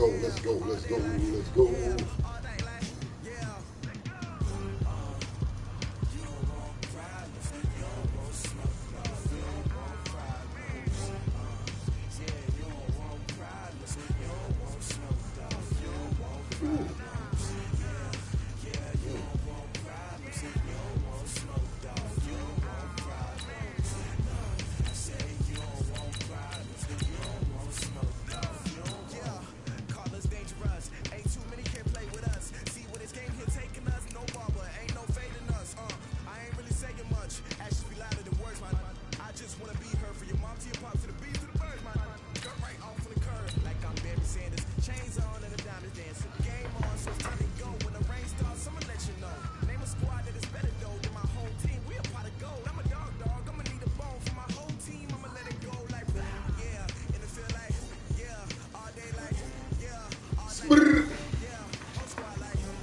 go, let's go, let's go, let's go.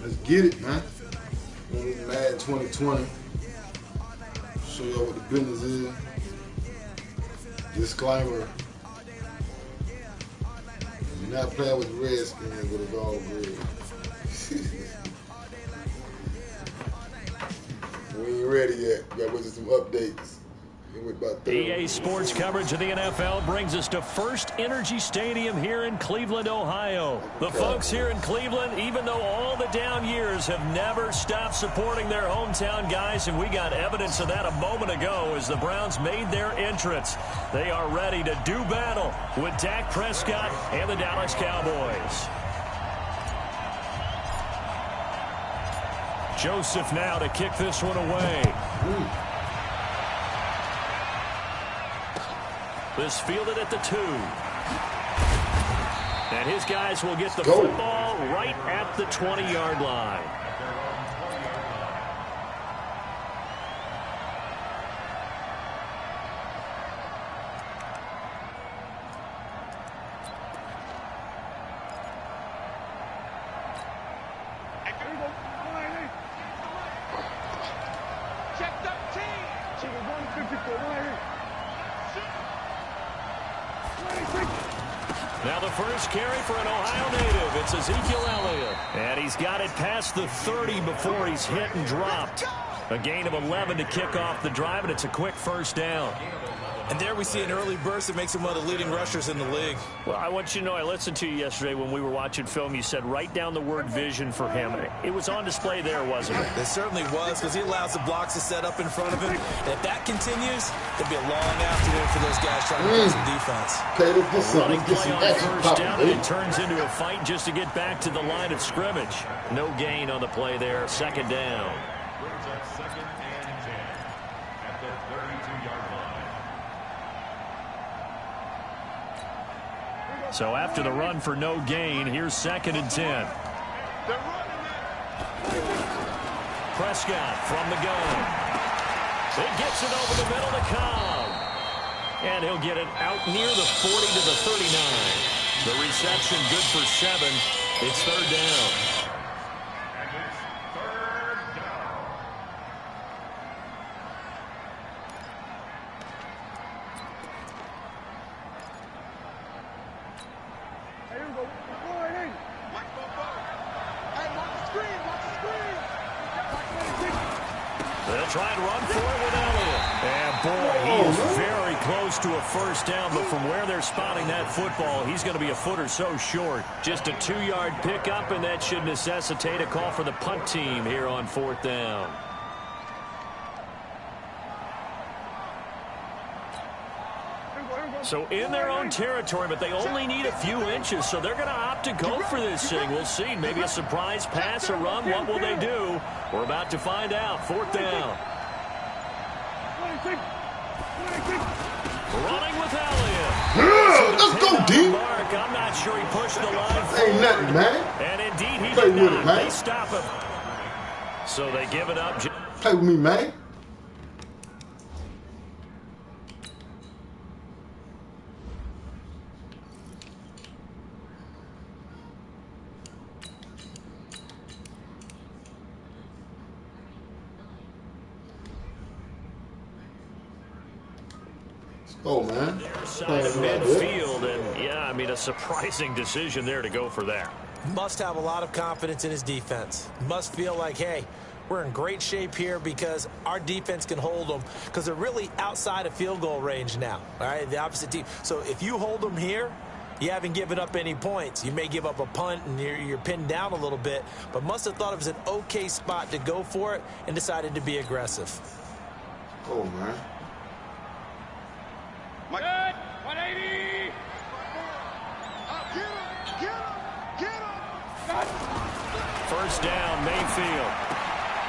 Let's get it, man. Mad 2020. Show y'all what the business is. Disclaimer. You're not playing with the Redskins, but it's all good. We ain't ready yet. We gotta wait for some updates. EA Sports coverage of the NFL brings us to First Energy Stadium here in Cleveland, Ohio. The folks here in Cleveland, even though all the down years, have never stopped supporting their hometown guys, and we got evidence of that a moment ago as the Browns made their entrance. They are ready to do battle with Dak Prescott and the Dallas Cowboys. Joseph now to kick this one away. This fielded at the 2. And his guys will get the football right at the 20-yard line. Now the first carry for an Ohio native. It's Ezekiel Elliott. And he's got it past the 30 before he's hit and dropped. A gain of 11 to kick off the drive, and it's a quick first down. And there we see an early burst that makes him one of the leading rushers in the league. Well, I want you to know, I listened to you yesterday when we were watching film. You said write down the word vision for him. It was on display there, wasn't it? It certainly was, because he allows the blocks to set up in front of him. And if that continues, it'll be a long afternoon for those guys trying to play some defense. Running play on first down, and it turns into a fight just to get back to the line of scrimmage. No gain on the play there. Second down. Second and 10 at the 32-yard line. So after the run for no gain, here's second and 10. Prescott from the gun. It gets it over the middle to Cobb. And he'll get it out near the 40 to the 39. The reception good for 7. It's third down. They'll try and run for it with Elliott. And boy, he is very close to a first down, but from where they're spotting that football, he's going to be a foot or so short. Just a 2-yard pickup, and that should necessitate a call for the punt team here on fourth down. So in their own territory, but they only need a few inches, so they're going to opt to go for this thing. We'll see. Maybe a surprise pass or run. What will they do? We're about to find out. Fourth down. Running with Elliott. Yeah, let's go, D. Mark, I'm not sure he pushed the line. Ain't nothing, man. And indeed, he Play did with not. it, man. They stop him. So they give it up. Play with me, man. Oh, man. Side of midfield, and yeah, I mean, a surprising decision there to go for that. Must have a lot of confidence in his defense. Must feel like, hey, we're in great shape here because our defense can hold them because they're really outside of field goal range now, all right, the opposite team. So if you hold them here, you haven't given up any points. You may give up a punt and you're pinned down a little bit, but must have thought it was an okay spot to go for it and decided to be aggressive. Oh, man. Good. 180. Get him. First down, Mayfield.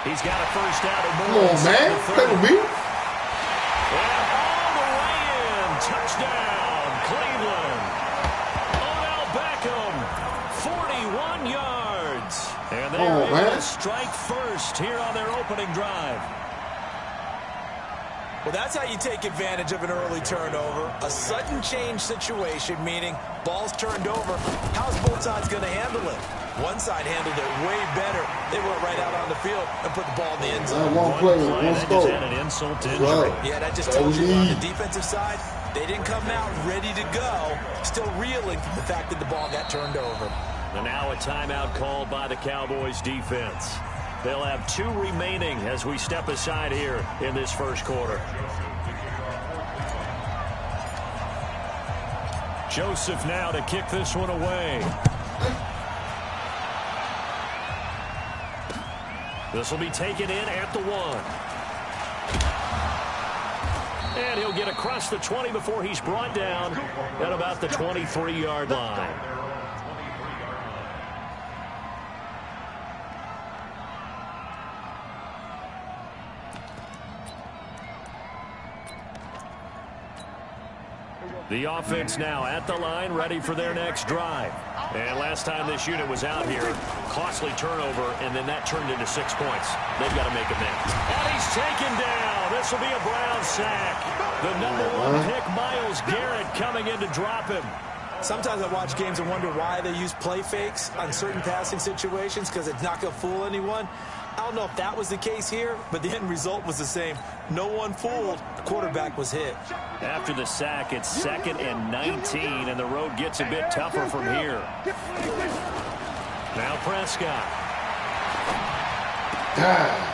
He's got a first out or Come more. on, man. Play with me. And all the way in. Touchdown, Cleveland. Odell Beckham, 41 yards. And they're able to strike first here on their opening drive. Well, that's how you take advantage of an early turnover. A sudden change situation, meaning ball's turned over. How's both sides going to handle it? One side handled it way better. They went right out on the field and put the ball in the end zone. One play, one that score. just added insult to injury. Yeah, that just tells you on the defensive side, they didn't come out ready to go, still reeling from the fact that the ball got turned over. And now a timeout called by the Cowboys defense. They'll have 2 remaining as we step aside here in this first quarter. Joseph now to kick this one away. This will be taken in at the 1. And he'll get across the 20 before he's brought down at about the 23-yard line. The offense now at the line, ready for their next drive. And last time this unit was out here, costly turnover, and then that turned into 6 points. They've got to make amends. And he's taken down. This will be a Brown sack. The #1 pick, Myles Garrett, coming in to drop him. Sometimes I watch games and wonder why they use play fakes on certain passing situations because it's not going to fool anyone. I don't know if that was the case here, but the end result was the same. No one fooled. The quarterback was hit. After the sack, it's 2nd and 19, and the road gets a bit tougher from here. Now Prescott.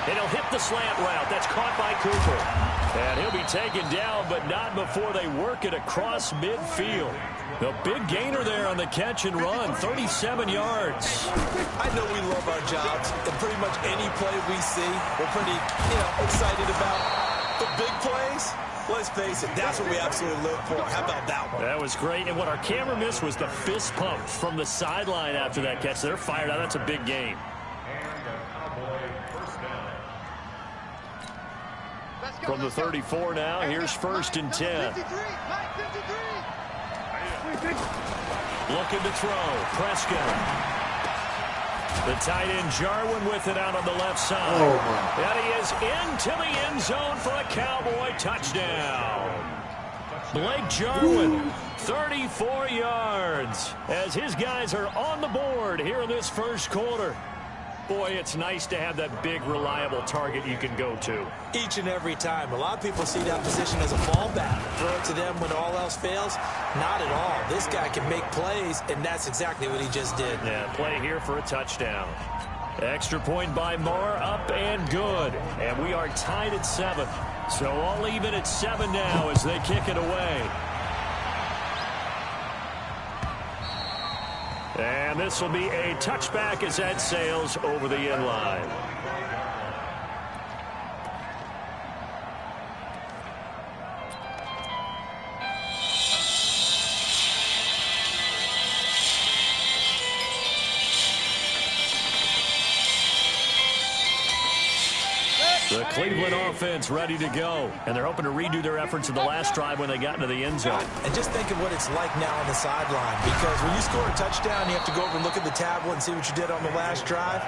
And he'll hit the slant route. That's caught by Cooper. And he'll be taken down, but not before they work it across midfield. The big gainer there on the catch and run, 37 yards. I know we love our jobs, and pretty much any play we see, we're pretty, excited about. The big plays, let's face it, that's what we absolutely live for. How about that one? That was great, and what our camera missed was the fist pump from the sideline after that catch. They're fired out. That's a big game. From the 34 now, here's 1st and 10. Looking to throw. Prescott. The tight end Jarwin with it out on the left side. And he is into the end zone for a Cowboy touchdown. Blake Jarwin, 34 yards, as his guys are on the board here in this first quarter. Boy, it's nice to have that big, reliable target you can go to. Each and every time. A lot of people see that position as a fallback. Throw it to them when all else fails. Not at all. This guy can make plays, and that's exactly what he just did. Yeah, play here for a touchdown. Extra point by Moore, up and good. And we are tied at 7. So all even at 7 now as they kick it away. And this will be a touchback as that sails over the end line. The Cleveland offense ready to go. And they're hoping to redo their efforts in the last drive when they got into the end zone. And just think of what it's like now on the sideline. Because when you score a touchdown, you have to go over and look at the tablet and see what you did on the last drive.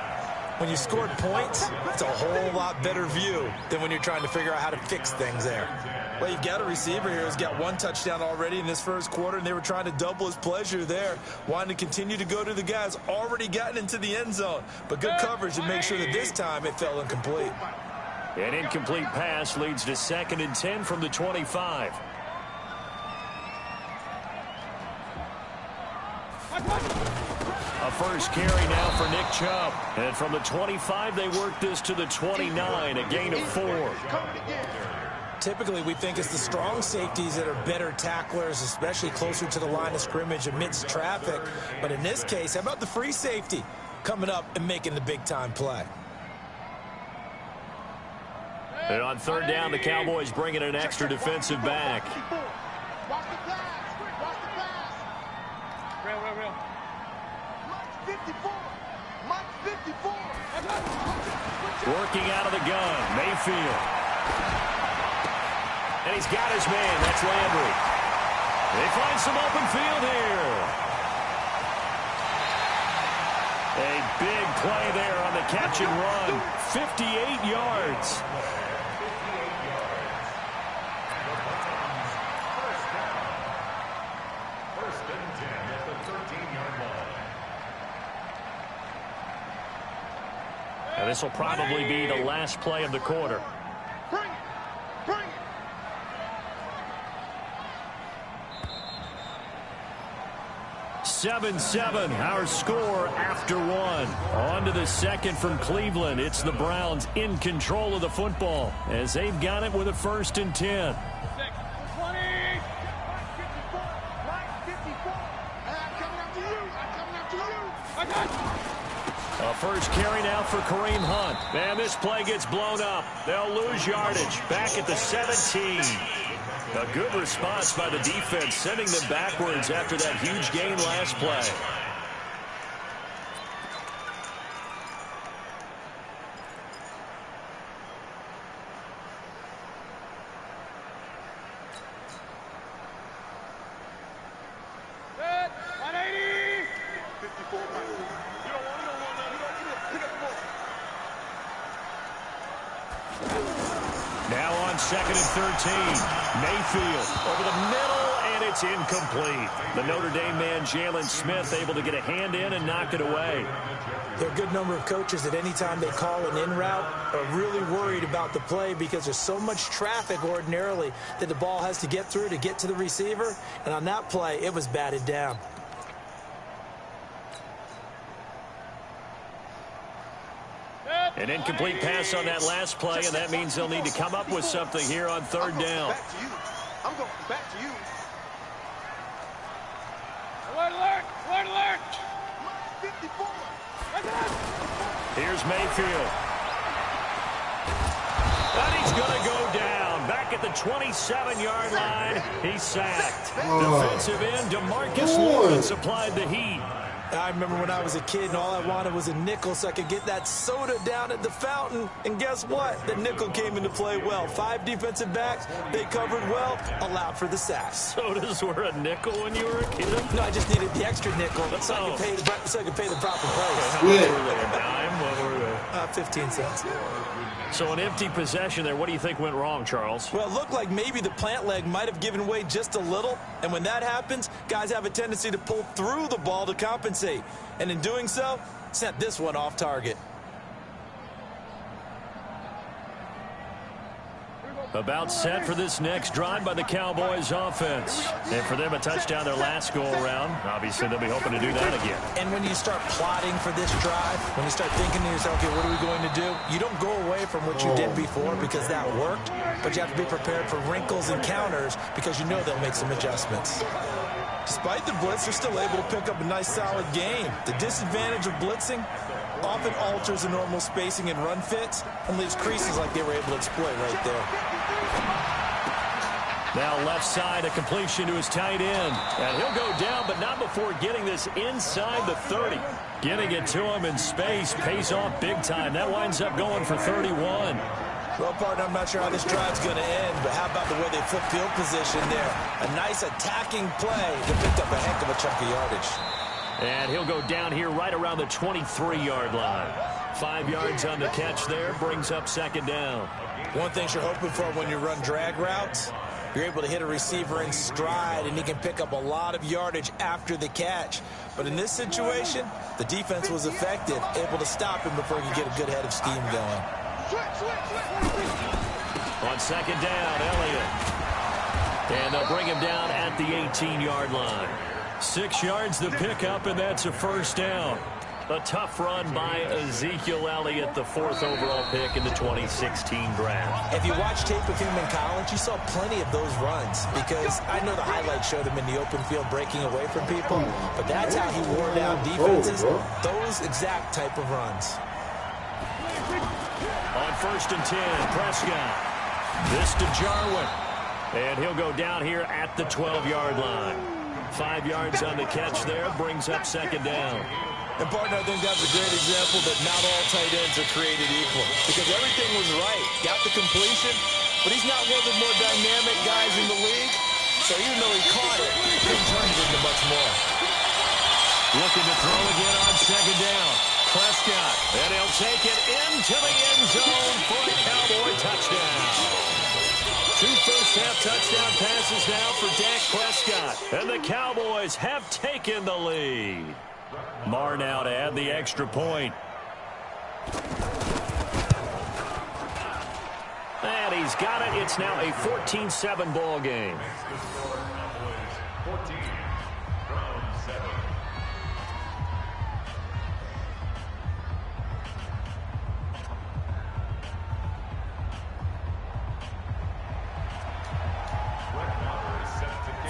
When you scored points, it's a whole lot better view than when you're trying to figure out how to fix things there. Well, you've got a receiver here who's got 1 touchdown already in this first quarter, and they were trying to double his pleasure there, wanting to continue to go to the guys already gotten into the end zone. But good coverage to make sure that this time it fell incomplete. An incomplete pass leads to 2nd and 10 from the 25. A first carry now for Nick Chubb. And from the 25, they work this to the 29, a gain of 4. Typically, we think it's the strong safeties that are better tacklers, especially closer to the line of scrimmage amidst traffic. But in this case, how about the free safety coming up and making the big-time play? And on third down, the Cowboys bring in an extra defensive back. Watch the pass. Watch the pass. Real. Mike 54. Mike 54. Working out of the gun, Mayfield. And he's got his man. That's Landry. They find some open field here. A big play there on the catch and run. 58 yards. First and 10 at the 13-yard line. And this will probably be the last play of the quarter. Bring it. 7-7, our score after one. On to the second from Cleveland. It's the Browns in control of the football as they've got it with a 1st and 10. 20. Mike 54. I'm coming after you. I got you. A first carry now for Kareem Hunt. Man, this play gets blown up. They'll lose yardage. Back at the 17. A good response by the defense, sending them backwards after that huge gain last play. Good. 180. 54. You don't want that. You don't pick up the ball. Now on 2nd and 13. Mayfield over the middle, and it's incomplete. The Notre Dame man, Jalen Smith, able to get a hand in and knock it away. There are a good number of coaches that any time they call an in route are really worried about the play because there's so much traffic ordinarily that the ball has to get through to get to the receiver. And on that play, it was batted down. An incomplete pass on that last play, and that means they'll need to come up with something here on third down. I'm going back to you. Alert! 54. Here's Mayfield. And he's going to go down. Back at the 27-yard line, he's sacked. Defensive end, DeMarcus Lawrence applied the heat. I remember when I was a kid and all I wanted was a nickel so I could get that soda down at the fountain. And guess what? The nickel came into play well. 5 defensive backs, they covered well, allowed for the sacks. Sodas were a nickel when you were a kid? No, I just needed the extra nickel so I could pay the proper price. How much were they? A dime? What were they? 15 cents. So an empty possession there. What do you think went wrong, Charles? Well, it looked like maybe the plant leg might have given way just a little. And when that happens, guys have a tendency to pull through the ball to compensate. And in doing so, sent this one off target. About set for this next drive by the Cowboys offense. And for them, a touchdown their last go-around. Obviously, they'll be hoping to do that again. And when you start plotting for this drive, when you start thinking to yourself, okay, what are we going to do? You don't go away from what you did before because that worked, but you have to be prepared for wrinkles and counters because you know they'll make some adjustments. Despite the blitz, they're still able to pick up a nice, solid gain. The disadvantage of blitzing often alters the normal spacing and run fits and leaves creases like they were able to exploit right there. Now left side, a completion to his tight end. And he'll go down, but not before getting this inside the 30. Getting it to him in space pays off big time. That winds up going for 31. Well, partner, I'm not sure how this drive's going to end, but how about the way they flip field position there? A nice attacking play that picked up a heck of a chunk of yardage. And he'll go down here right around the 23-yard line. 5 yards on the catch there, brings up second down. One thing you're hoping for when you run drag routes, you're able to hit a receiver in stride, and he can pick up a lot of yardage after the catch. But in this situation, the defense was effective, able to stop him before he could get a good head of steam going. On second down, Elliott. And they'll bring him down at the 18-yard line. 6 yards the pickup, and that's a first down. A tough run by Ezekiel Elliott, the 4th overall pick in the 2016 draft. If you watch tape of him in college, you saw plenty of those runs, because I know the highlights showed him in the open field breaking away from people, but that's how he wore down defenses, those exact type of runs. On 1st and 10, Prescott. This to Jarwin. And he'll go down here at the 12-yard line. 5 yards on the catch there, brings up 2nd down. And, partner, I think that's a great example that not all tight ends are created equal, because everything was right. Got the completion, but he's not one of the more dynamic guys in the league. So even though he caught it, he didn't turn it into much more. Looking to throw again on 2nd down. Prescott, and he'll take it into the end zone for a Cowboy touchdown. 2 first-half touchdown passes now for Dak Prescott, and the Cowboys have taken the lead. Marr now to add the extra point. And he's got it. It's now a 14-7 ball game. 14 from 7.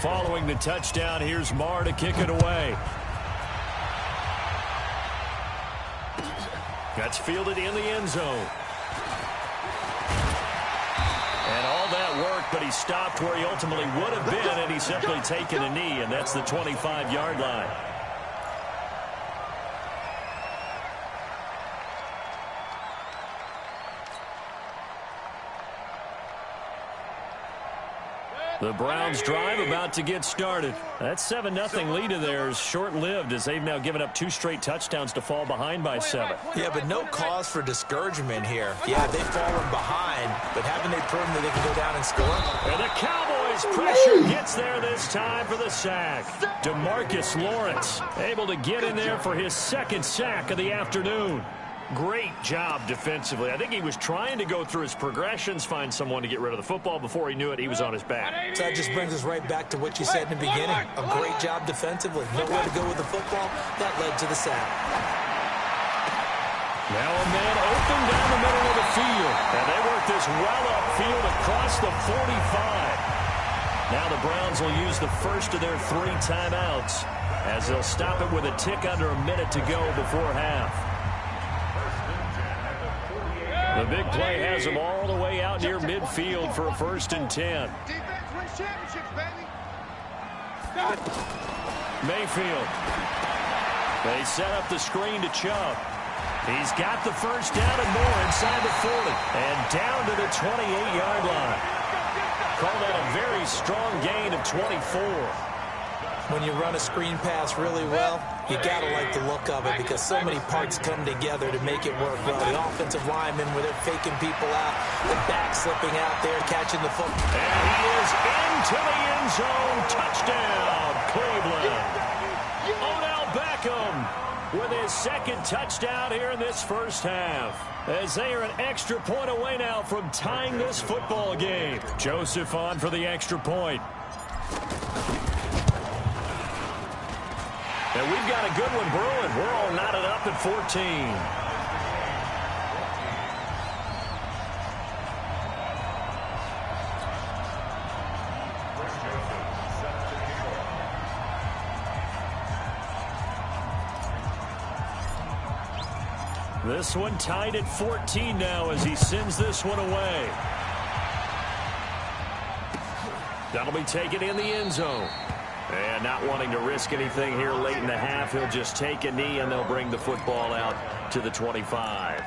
Following the touchdown, here's Marr to kick it away. That's fielded in the end zone. And all that work, but he stopped where he ultimately would have been, and he's simply taken a knee, and that's the 25-yard line. The Browns drive about to get started. That 7-0 lead of theirs short-lived, as they've now given up 2 straight touchdowns to fall behind by 7. Yeah, but no cause for discouragement here. Yeah, they've fallen behind, but haven't they proven that they can go down and score? And the Cowboys' pressure gets there this time for the sack. DeMarcus Lawrence able to get in there for his 2nd sack of the afternoon. Great job defensively. I think he was trying to go through his progressions, find someone to get rid of the football. Before he knew it, he was on his back. So that just brings us right back to what you said in the beginning. A great job defensively. Nowhere to go with the football. That led to the sack. Now a man open down the middle of the field. And they work this well upfield across the 45. Now the Browns will use the first of their 3 timeouts, as they'll stop it with a tick under a minute to go before half. The big play has them all the way out near midfield for a 1st and 10. Defense wins championships, baby. Mayfield. They set up the screen to Chubb. He's got the first down and more inside the 40. And down to the 28-yard line. Call that a very strong gain of 24. When you run a screen pass really well, you got to like the look of it, because so many parts come together to make it work well. The offensive linemen, where they're faking people out, the back slipping out there, catching the football. And he is into the end zone. Touchdown, Cleveland. Odell Beckham with his 2nd touchdown here in this first half, as they are an extra point away now from tying this football game. Joseph on for the extra point. And we've got a good one brewing. We're all knotted up at 14. This one tied at 14 now as he sends this one away. That'll be taken in the end zone. And not wanting to risk anything here late in the half, he'll just take a knee, and they'll bring the football out to the 25.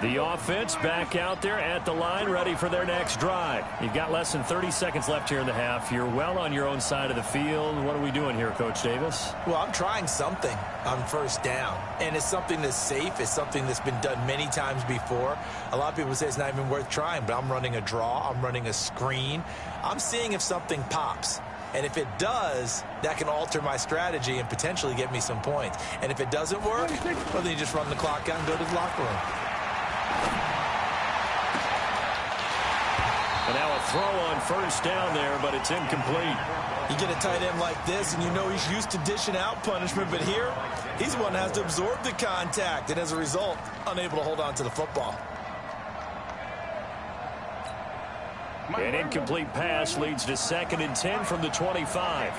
The offense back out there at the line, ready for their next drive. You've got less than 30 seconds left here in the half. You're well on your own side of the field. What are we doing here, Coach Davis? Well, I'm trying something on 1st down, and it's something that's safe. It's something that's been done many times before. A lot of people say it's not even worth trying, but I'm running a draw. I'm running a screen. I'm seeing if something pops. And if it does, that can alter my strategy and potentially get me some points. And if it doesn't work, well, then you just run the clock out and go to the locker room. And now a throw on first down there, but it's incomplete. You get a tight end like this, and you know he's used to dishing out punishment, but here, he's the one that has to absorb the contact, and as a result, unable to hold on to the football. An incomplete pass leads to 2nd and 10 from the 25.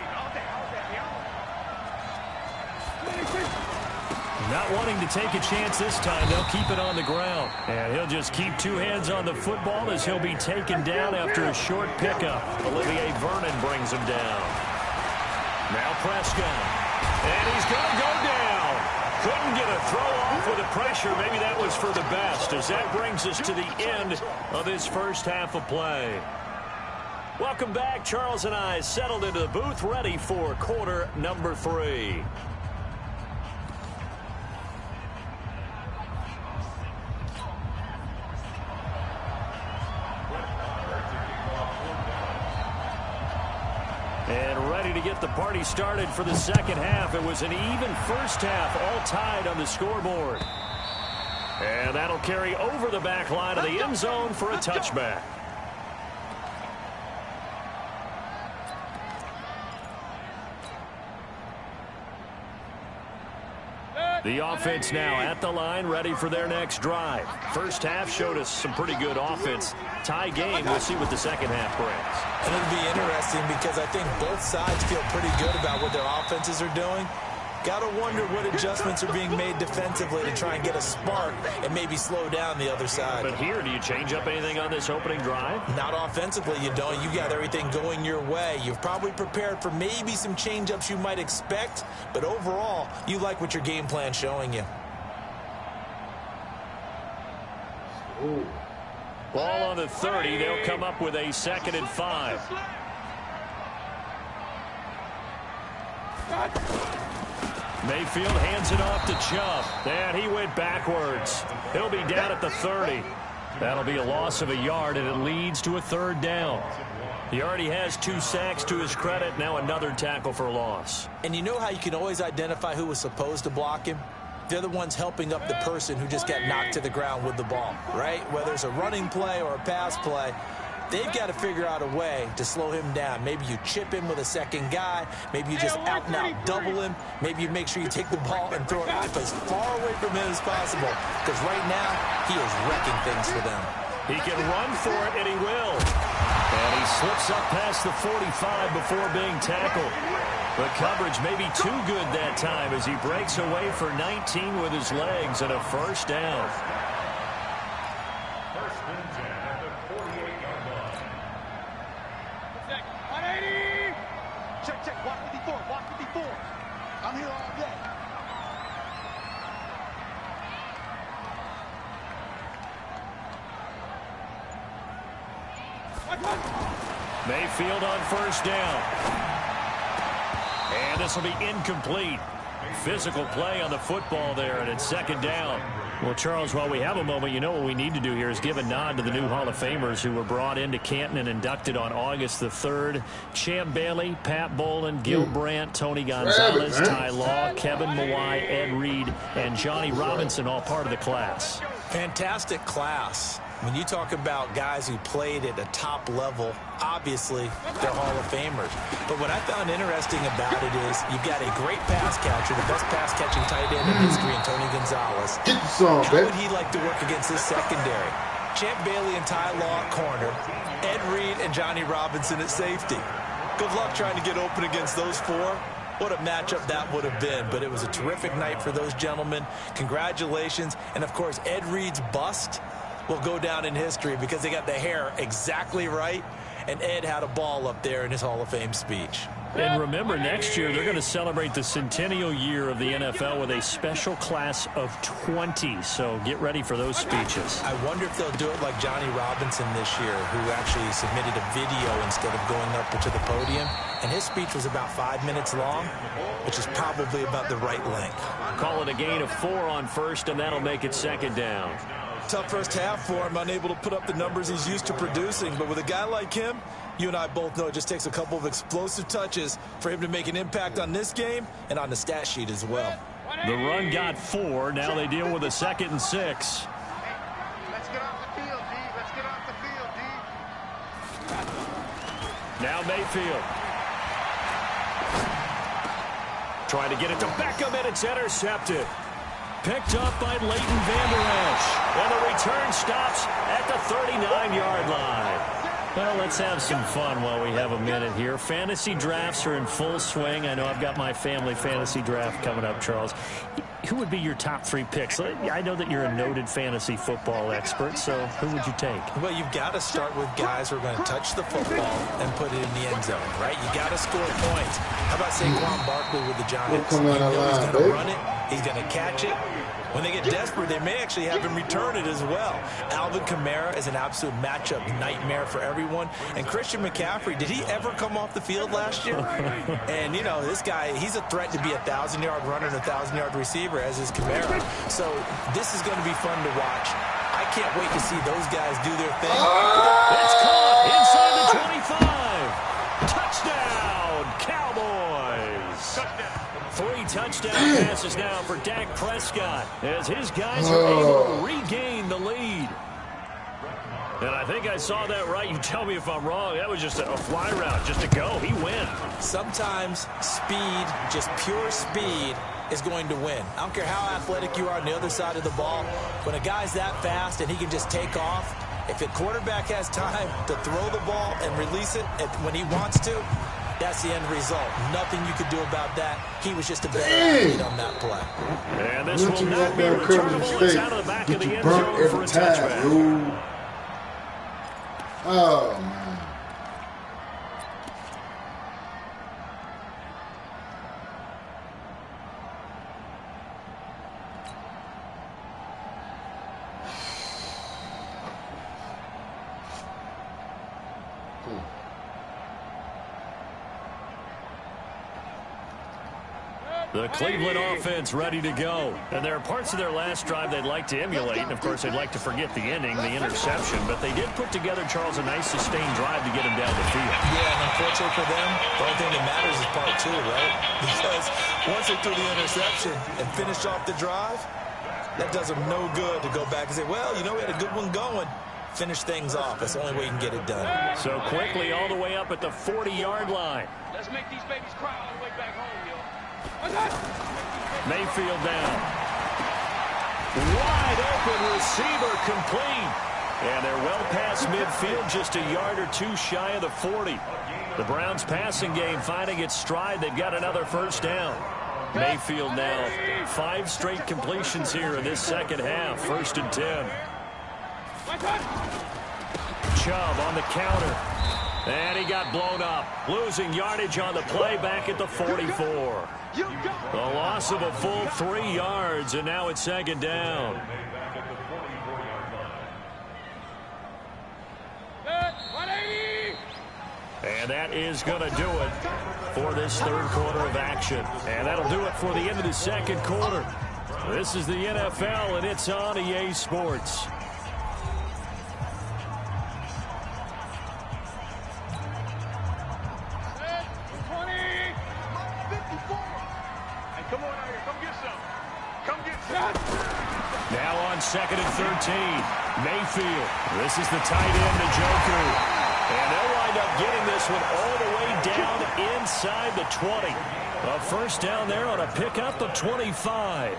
Not wanting to take a chance this time, they'll keep it on the ground. And he'll just keep 2 hands on the football as he'll be taken down after a short pickup. Olivier Vernon brings him down. Now Prescott. And he's going to go down. Couldn't get a throw off with the pressure. Maybe that was for the best, as that brings us to the end of this first half of play. Welcome back. Charles and I settled into the booth, ready for quarter number 3. And ready to get the party started for the second half. It was an even first half, all tied on the scoreboard. And that'll carry over the back line of the end zone for a touchback. The offense now at the line, ready for their next drive. First half showed us some pretty good offense. Tie game, we'll see what the second half brings. And it'll be interesting because I think both sides feel pretty good about what their offenses are doing. Got to wonder what adjustments are being made defensively to try and get a spark and maybe slow down the other side. But here, do you change up anything on this opening drive? Not offensively, you don't. You got everything going your way. You've probably prepared for maybe some change-ups you might expect, but overall, you like what your game plan's showing you. Ooh. Ball on the 30. They'll come up with a 2nd and 5. Mayfield hands it off to Chubb. And he went backwards. He'll be down at the 30. That'll be a loss of a yard, and it leads to a 3rd down. He already has 2 sacks to his credit. Now another tackle for loss. And you know how you can always identify who was supposed to block him? They're the ones helping up the person who just got knocked to the ground with the ball, right? Whether it's a running play or a pass play, they've got to figure out a way to slow him down. Maybe you chip him with a second guy. Maybe you just out-and-out double him. Maybe you make sure you take the ball and throw it as far away from him as possible. Because right now, he is wrecking things for them. He can run for it, and he will. And he slips up past the 45 before being tackled. The coverage may be too good that time as he breaks away for 19 with his legs and a 1st down. First and 10 at the 48-yard line. 180. Check. Walk 54. Walk 54. I'm here all day. Mayfield on 1st down. And this will be incomplete. Physical play on the football there, and it's 2nd down. Well, Charles, while we have a moment, you know what we need to do here is give a nod to the new Hall of Famers who were brought into Canton and inducted on August the 3rd. Champ Bailey, Pat Bolin, Gil Brandt, Tony Gonzalez, Ty Law, Kevin Mawai, Ed Reed, and Johnny Robinson, all part of the class. Fantastic class. When you talk about guys who played at a top level, obviously they're Hall of Famers. But what I found interesting about it is you've got a great pass catcher, the best pass-catching tight end in history, in Tony Gonzalez. Get the song, How baby. would he like to work against this secondary? Champ Bailey and Ty Law at corner, Ed Reed and Johnny Robinson at safety. Good luck trying to get open against those 4. What a matchup that would have been, but it was a terrific night for those gentlemen. Congratulations. And, of course, Ed Reed's bust will go down in history because they got the hair exactly right, and Ed had a ball up there in his Hall of Fame speech. And remember, next year they're going to celebrate the centennial year of the NFL with a special class of 20, so get ready for those speeches. I wonder if they'll do it like Johnny Robinson this year, who actually submitted a video instead of going up to the podium, and his speech was about 5 minutes long, which is probably about the right length. Call it a gain of 4 on 1st, and that'll make it 2nd down. Tough first half for him, unable to put up the numbers he's used to producing. But with a guy like him, you and I both know it just takes a couple of explosive touches for him to make an impact on this game and on the stat sheet as well. The run got 4. Now they deal with a 2nd and 6. Let's get off the field, D. Let's get off the field, D. Now Mayfield. Trying to get it to Beckham, and it's intercepted. Picked up by Leighton Vander Esch. And the return stops at the 39-yard line. Well, let's have some fun while we have a minute here. Fantasy drafts are in full swing. I know I've got my family fantasy draft coming up, Charles. Who would be your top 3 picks? I know that you're a noted fantasy football expert, so who would you take? Well, you've got to start with guys who are going to touch the football and put it in the end zone, right? You got to score points. How about Saquon Barkley with the Giants? You know he's going to run it. He's going to catch it. When they get desperate, they may actually have him return it as well. Alvin Kamara is an absolute matchup nightmare for everyone. And Christian McCaffrey, did he ever come off the field last year? And, you know, this guy, he's a threat to be a 1,000-yard runner and a 1,000-yard receiver, as is Kamara. So this is going to be fun to watch. I can't wait to see those guys do their thing. It's caught inside the 25. Touchdown, Cowboys. Touchdown. 3 touchdown passes now for Dak Prescott as his guys are able to regain the lead. And I think I saw that right. You tell me if I'm wrong. That was just a fly route, just to go. He went. Sometimes speed, just pure speed, is going to win. I don't care how athletic you are on the other side of the ball. When a guy's that fast and he can just take off, if a quarterback has time to throw the ball and release it when he wants to, that's the end result. Nothing you could do about that. He was just a better athlete on that play. And this will not be returnable. It's out of the back of the end zone for a touchback. Oh, man. The Cleveland offense ready to go. And there are parts of their last drive they'd like to emulate. And, of course, they'd like to forget the ending, the interception. But they did put together, Charles, a nice sustained drive to get him down the field. Yeah, and unfortunately for them, the only thing that matters is part 2, right? Because once they threw the interception and finished off the drive, that does them no good to go back and say, well, you know, we had a good one going. Finish things off. That's the only way you can get it done. So quickly all the way up at the 40-yard line. Let's make these babies cry all the way back home, yo. Mayfield down. Wide open receiver complete. And they're well past midfield, just a yard or 2 shy of the 40. The Browns passing game finding its stride. They've got another first down. Mayfield now 5 straight completions here in this second half. 1st and 10. Chubb on the counter. And he got blown up. Losing yardage on the play back at the 44. The loss of a full 3 yards, and now it's 2nd down. And that is going to do it for this 3rd quarter of action. And that'll do it for the end of the 2nd quarter. This is the NFL, and it's on EA Sports. Now on 2nd and 13. Mayfield. This is the tight end, Njoku. And they'll wind up getting this one all the way down inside the 20. A first down there on a pickup of 25.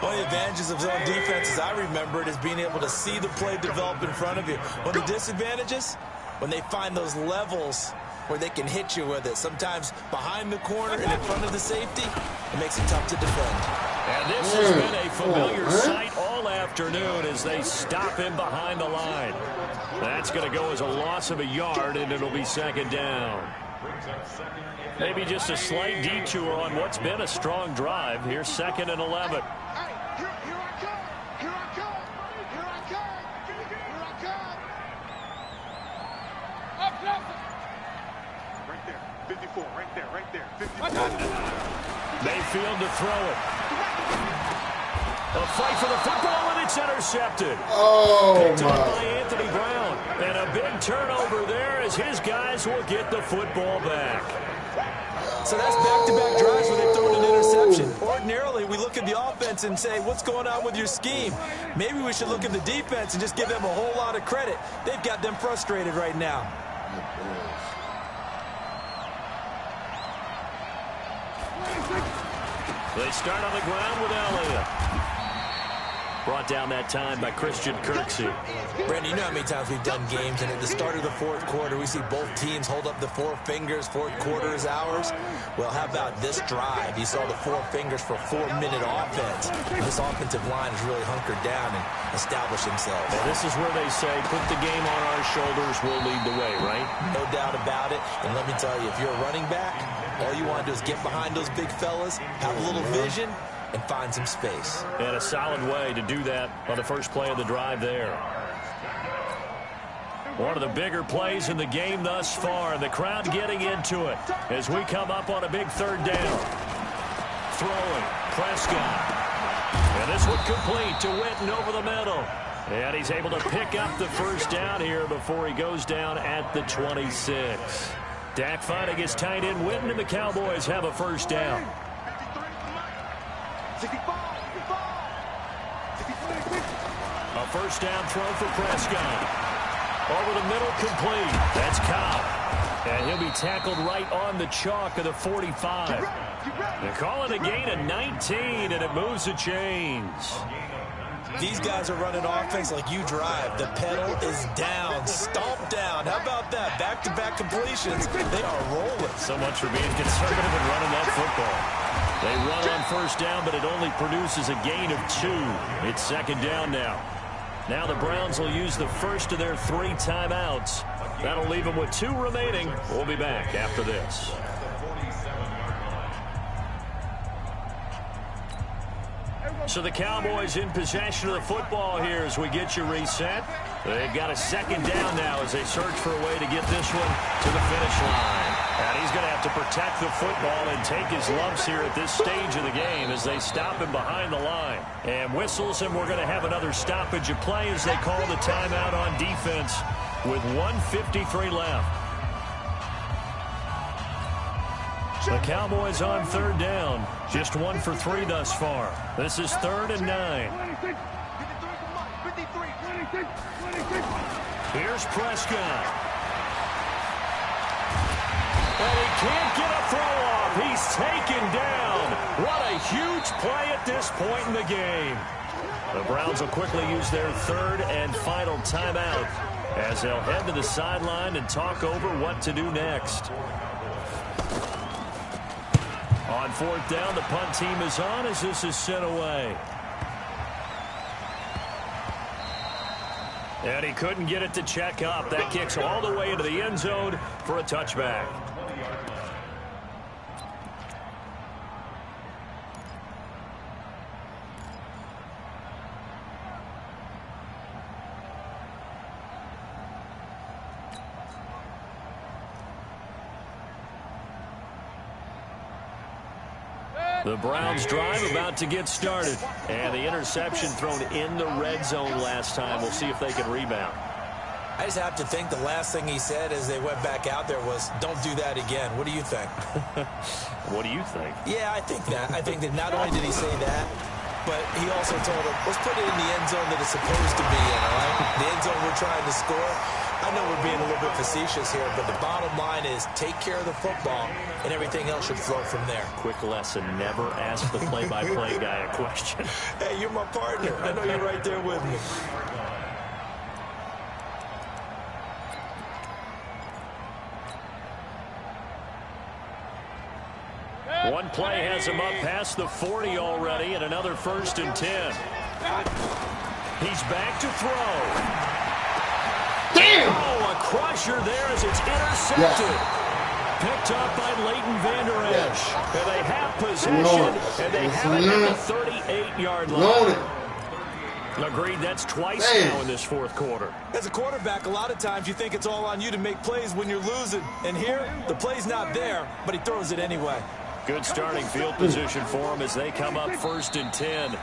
One of the advantages of zone defense, as I remember it, is being able to see the play develop in front of you. One of the disadvantages, when they find those levels where they can hit you with it. Sometimes behind the corner and in front of the safety, it makes it tough to defend. And this has been a familiar sight all afternoon as they stop him behind the line. That's going to go as a loss of a yard, and it'll be 2nd down. Maybe just a slight detour on what's been a strong drive. Here's 2nd and 11. Mayfield to throw it. A fight for the football, and it's intercepted. Picked up by Anthony Brown. And a big turnover there as his guys will get the football back. So that's back-to-back drives where they throw an interception. Ordinarily, we look at the offense and say, what's going on with your scheme? Maybe we should look at the defense and just give them a whole lot of credit. They've got them frustrated right now. They start on the ground with Elliott. Brought down that time by Christian Kirksey. Brandon, you know how many times we've done games, and at the start of the fourth quarter, we see both teams hold up the four fingers, fourth quarter is ours. Well, how about this drive? You saw the four fingers for 4-minute offense. This offensive line has really hunkered down and established themselves. And this is where they say, put the game on our shoulders, we'll lead the way, right? No doubt about it. And let me tell you, if you're a running back, all you want to do is get behind those big fellas, have a little vision, and find some space. And a solid way to do that on the first play of the drive there. One of the bigger plays in the game thus far. The crowd getting into it as we come up on a big third down. Throwing, Prescott. And this one complete to Witten over the middle. And he's able to pick up the first down here before he goes down at the 26. Dak finding his tight end Witten, and the Cowboys have a first down. A first down throw for Prescott. Over the middle, complete. That's Cobb. And he'll be tackled right on the chalk of the 45. They call it a gain of 19, and it moves the chains. These guys are running offense like you drive. The pedal is down, stomp down. How about that? Back-to-back completions. They are rolling. So much for being conservative and running that football. They run on first down, but it only produces a gain of 2. It's second down now. Now the Browns will use the first of their 3 timeouts. That'll leave them with 2 remaining. We'll be back after this. So the Cowboys in possession of the football here as we get you reset. They've got a second down now as they search for a way to get this one to the finish line. And he's going to have to protect the football and take his lumps here at this stage of the game as they stop him behind the line. And whistles, and we're going to have another stoppage of play as they call the timeout on defense with 1:53 left. The Cowboys on third down. Just 1 for 3 thus far. This is 3rd and 9. Here's Prescott. And he can't get a throw off. He's taken down. What a huge play at this point in the game. The Browns will quickly use their 3rd and final timeout as they'll head to the sideline and talk over what to do next. On 4th down, the punt team is on as this is sent away. And he couldn't get it to check up. That kicks all the way into the end zone for a touchback. The Browns drive about to get started. And the interception thrown in the red zone last time. We'll see if they can rebound. I just have to think the last thing he said as they went back out there was, don't do that again. What do you think? What do you think? Yeah, I think that. I think that not only did he say that, but he also told him, let's put it in the end zone that it's supposed to be in, all right? The end zone we're trying to score. I know we're being a little bit facetious here, but the bottom line is take care of the football, and everything else should flow from there. Quick lesson, never ask the play-by-play guy a question. Hey, you're my partner. I know you're right there with me. One play has him up past the 40 already, and another 1st and 10. He's back to throw. Damn! Oh, a crusher there as it's intercepted. Yeah. Picked up by Leighton Vander Esch. Yeah. And they have possession, and they have it at the 38-yard line. Agreed, that's twice now in this 4th quarter. As a quarterback, a lot of times you think it's all on you to make plays when you're losing. And here, the play's not there, but he throws it anyway. Good starting field position for him as they come up 1st and 10